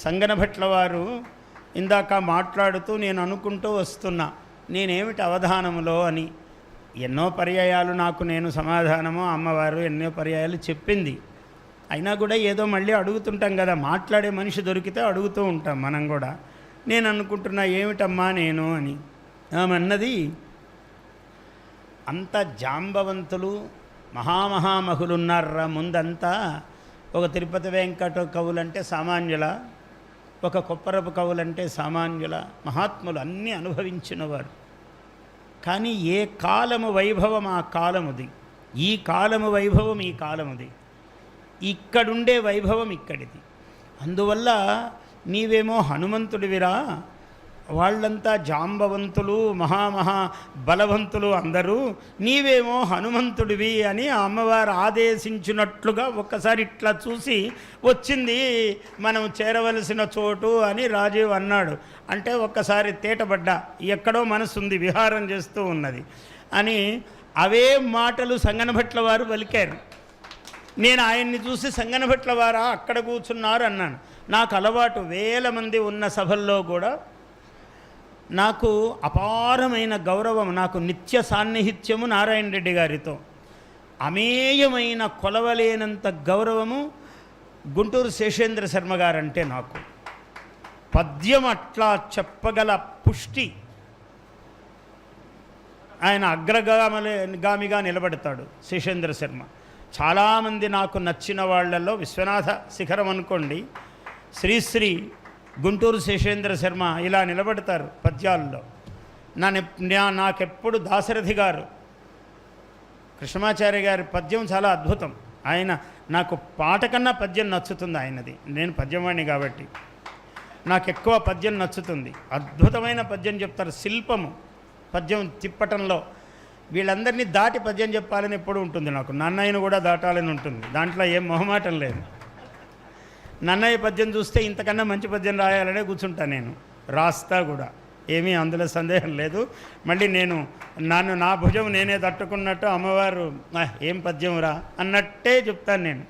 సంగనభట్ల వారు ఇందాక మాట్లాడుతూ నేను అనుకుంటూ వస్తున్నా, నేనేమిటి అవధానములో అని. ఎన్నో పర్యాయాలు నాకు నేను సమాధానము అమ్మవారు ఎన్నో పర్యాయాలు చెప్పింది. అయినా కూడా ఏదో మళ్ళీ అడుగుతుంటాం కదా, మాట్లాడే మనిషి దొరికితే అడుగుతూ ఉంటాం మనం కూడా. నేను అనుకుంటున్నా ఏమిటమ్మా నేను అని. ఆమెన్నది, అంత జాంబవంతులు మహామహామహులున్నారా ముందంతా. ఒక తిరుపతి వెంకట కవులంటే సామాన్యుల, ఒక కొప్పరపు కవులంటే సామాన్యుల, మహాత్ములు అన్నీ అనుభవించినవారు. కానీ ఏ కాలము వైభవం ఆ కాలముది, ఈ కాలము వైభవం ఈ కాలముది, ఇక్కడుండే వైభవం ఇక్కడిది. అందువల్ల నీవేమో హనుమంతుడివిరా, వాళ్ళంతా జాంబవంతులు మహామహా బలవంతులు అందరూ, నీవేమో హనుమంతుడివి అని ఆ అమ్మవారు ఆదేశించినట్లుగా ఒక్కసారి ఇట్లా చూసి వచ్చింది మనం చేరవలసిన చోటు అని రాజీవ్ అన్నాడు. అంటే ఒక్కసారి తేటబడ్డా, ఎక్కడో మనసుంది విహారం చేస్తూ ఉన్నది అని అవే మాటలు సంగనభట్ల వారు పలికారు. నేను ఆయన్ని చూసి సంగనభట్ల వారా అక్కడ కూర్చున్నారు అన్నాను. నాకు అలవాటు, వేల మంది ఉన్న సభల్లో కూడా నాకు అపారమైన గౌరవం, నాకు నిత్య సాన్నిహిత్యము నారాయణ రెడ్డి గారితో, అమేయమైన కొలవలేనంత గౌరవము గుంటూరు శేషేంద్ర శర్మ గారంటే నాకు. పద్యం అట్లా చెప్పగల పుష్టి, ఆయన అగ్రగామిగా నిలబడతాడు శేషేంద్ర శర్మ. చాలామంది నాకు నచ్చిన వాళ్ళల్లో విశ్వనాథ శిఖరం అనుకోండి, శ్రీశ్రీ, గుంటూరు శేషేంద్ర శర్మ ఇలా నిలబడతారు పద్యాల్లో. నాకెప్పుడు దాశరథి గారు, కృష్ణమాచార్య గారి పద్యం చాలా అద్భుతం. ఆయన నాకు పాట కన్నా పద్యం నచ్చుతుంది ఆయనది. నేను పద్యవాణి కాబట్టి నాకు ఎక్కువ పద్యం నచ్చుతుంది. అద్భుతమైన పద్యం చెప్తారు, శిల్పము పద్యం తిప్పటంలో. వీళ్ళందరినీ దాటి పద్యం చెప్పాలని ఎప్పుడు ఉంటుంది నాకు. నన్నయ్యను కూడా దాటాలని ఉంటుంది, దాంట్లో ఏం మొహమాటం లేదు. నన్నయ్య పద్యం చూస్తే ఇంతకన్నా మంచి పద్యం రాయాలనే కూర్చుంటాను నేను, రాస్తా కూడా, ఏమీ అందులో సందేహం లేదు. మళ్ళీ నా భుజం నేనే తట్టుకున్నట్టు అమ్మవారు ఏం పద్యం రా అన్నట్టే చెప్తాను నేను.